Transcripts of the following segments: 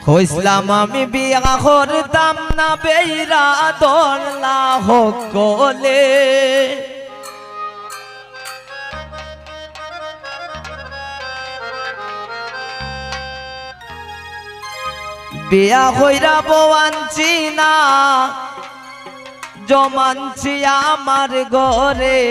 হইসলাম আমি বিয়া করতাম না বেইরা দোলা হকলে বিয়া হইরা বওয়ানছি না জমানছি আমার ঘরে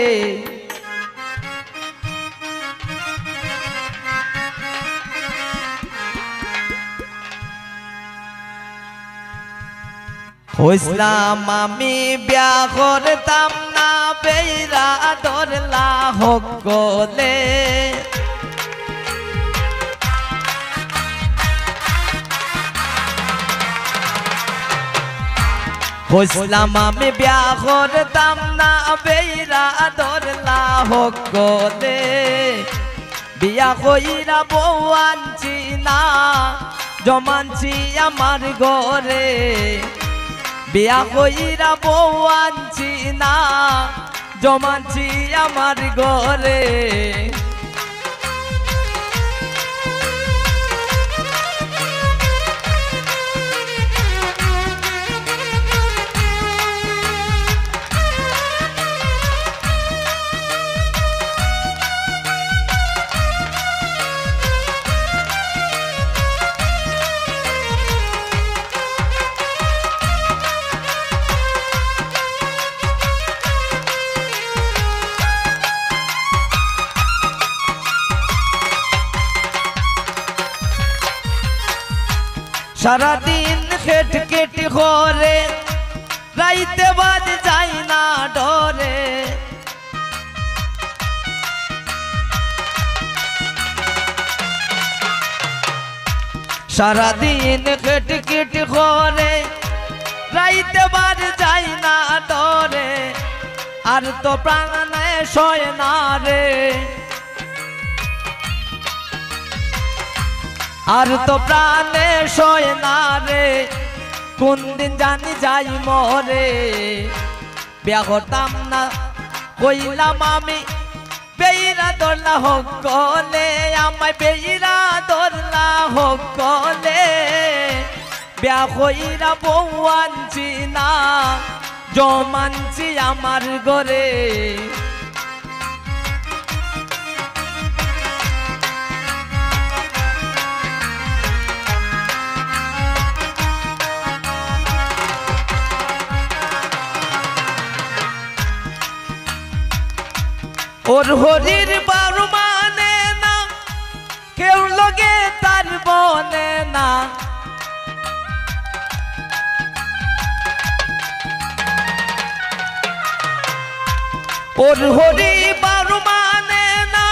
হইসলাম আমি বিয়া করতাম না বেইরা দোলা হকলে হইসলাম আমি বিয়া করতাম না বেইরা দোলা হকলে বিয়া কইরা বউ আনছি না জমানছি আমার ঘরে বিয়া কইরা বউ আনছি না জমানছি আমার ঘরে সারা দিন খেট কেট করে রাইতে বাজ যাই না ডরে সারা দিন খেট কেট করে রাইতে বাজ যাই না ডরে আর তো প্রাণে সয় না রে আর তো প্রাণে সয় না রে কোন দিন জানি যাই মরে বিয়া করতাম না কইলাম আমি বেইরা দোলা হকলে আমায় বেইরা দোলা হকলে বিয়া কইরা বউ আনছি না জমানছি আমার ঘরে ওর হরির বারু মানে না কেউ লগে তার বনে না ওর হরি বারু মানে না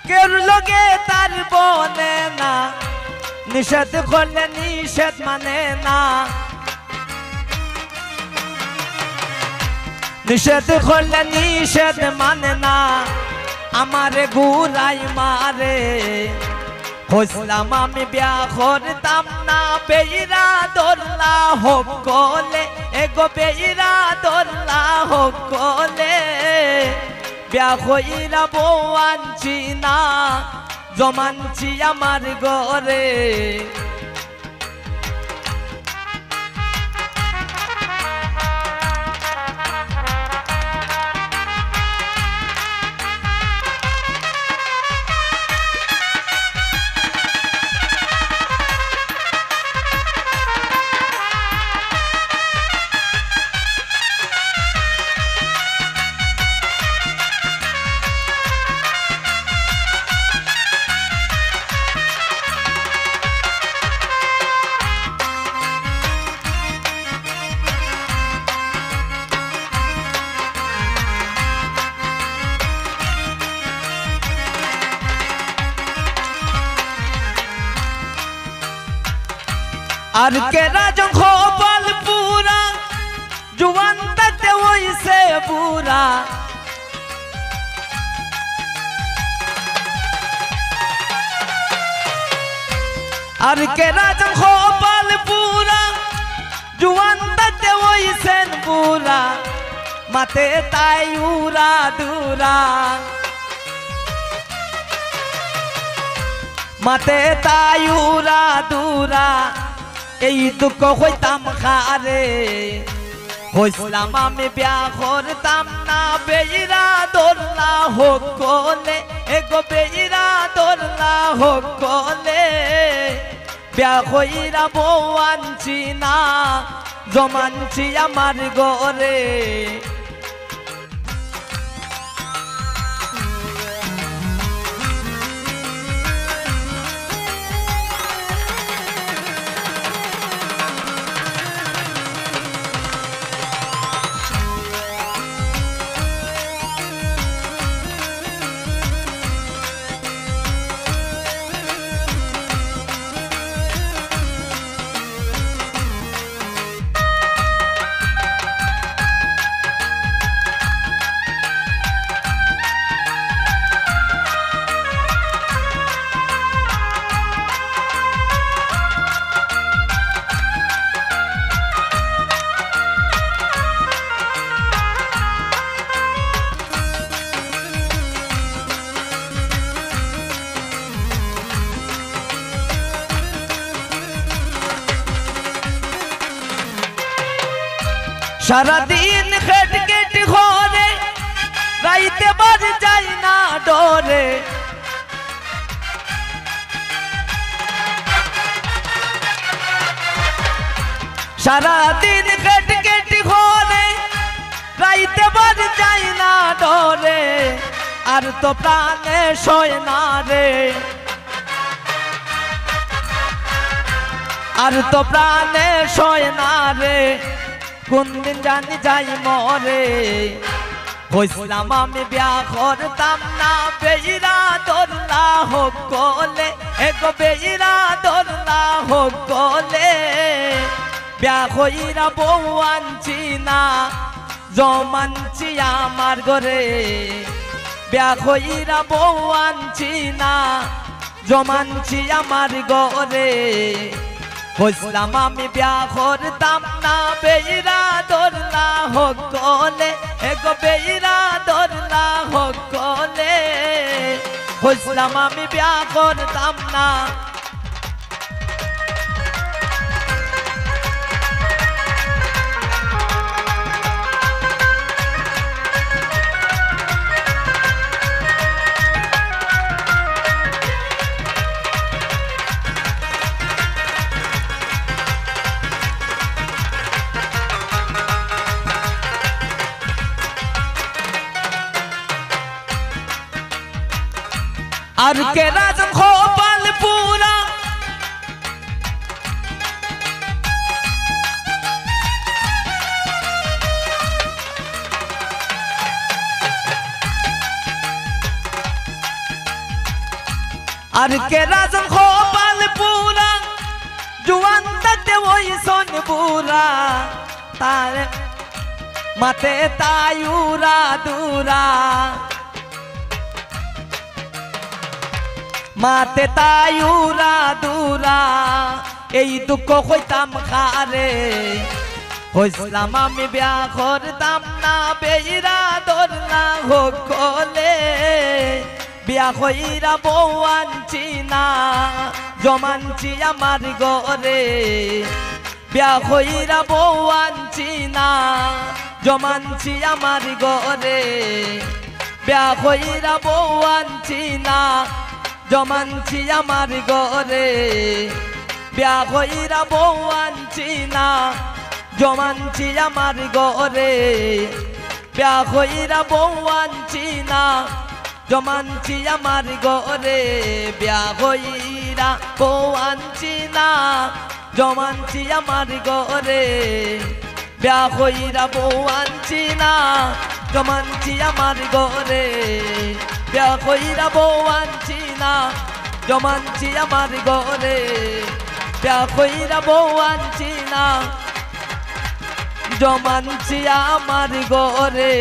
কেউ লগে তার বনে না নিষেধ করলে নিষেধ মানে না নিষেধ করলে নিষেধ মানে না আমারে গুরাই মারে হইসলাম আমি বিয়া করতাম না বেইরা দোলা হকলে এগো বেইরা দোলা হকলে বিয়া কইরা বউ আনছি না জমানছি আমার ঘরে আর কেরা যখন বল পুরা জুয়ান তাতে হইছে বুড়া আর কেরা যখন বল পুরা জুয়ান তাতে হইছেন বুড়া মাতে তাই উড়া দুরা মাতে তায়ুরা দুরা এই দুঃখ হইতাম খারে হইসলাম আমি বিয়া করতাম না বেইরা দোল্লা হোক কলে এগো বেইরা দোল্লা হোক কলে বিয়া হইরা বউ আনছি না জমানছি আমার গরে সারা দিন খেট কেট ঘরে রাইতে বার যাই না ডরে সারা দিন খেট কেট ঘরে রাইতে বার যাই না ডরে আর তো প্রাণে সয় না রে আর তো প্রাণে সয় না রে কোন দিন জানি যাই মরে হইসলাম আমি বিয়া করতাম না বেইরা দোল্লা হোক কলে এগো বেইরা দোল্লা হোক কলে বিয়া হইরা বউ আনছি না জমানছি আমার ঘরে বিয়া হইরা বউ আনছি না জমানছি আমার ঘরে হইসলাম আমি বিয়া করতাম না বেইরা দোল্লা হোক কলে এগো বেইরা দোল্লা হোক কলে হইসলাম আমি বিয়া করতাম না আর কে রাজম খোপাল পুরা আর কে রাজম খোপাল পুরা জুয়ান থাকতে ওই সন বুরা তার মাতে তায়ুরা দুরা মাতে তায়ুরা দুরা এই দুঃখ হইতাম খারে হইসলাম আমি বিয়া করতাম না বেইরা দোল্লা হোক কলে বিয়া হইরা বউ আনছি না জমানছি আমার ঘরে বিয়া হইরা বউ আনছি না জমানছি আমার ঘরে বিয়া হইরা বউ আনছি না জমানছি আমার ঘরে বিয়া হইরা বউ আনছি না জমানছি আমার ঘরে বিয়া হইরা বউ আনছি না জমানছি আমার ঘরে বিয়া হইরা বউ আনছি না জমানছি আমার ঘরে বিয়া হইরা বউ আনছি না জমানছি আমার ঘরে বিয়া হইরা বউ আনছি না জমানছি আমার ঘরে বিয়া হইরা বউ আনছি না জমানছি আমার ঘরে।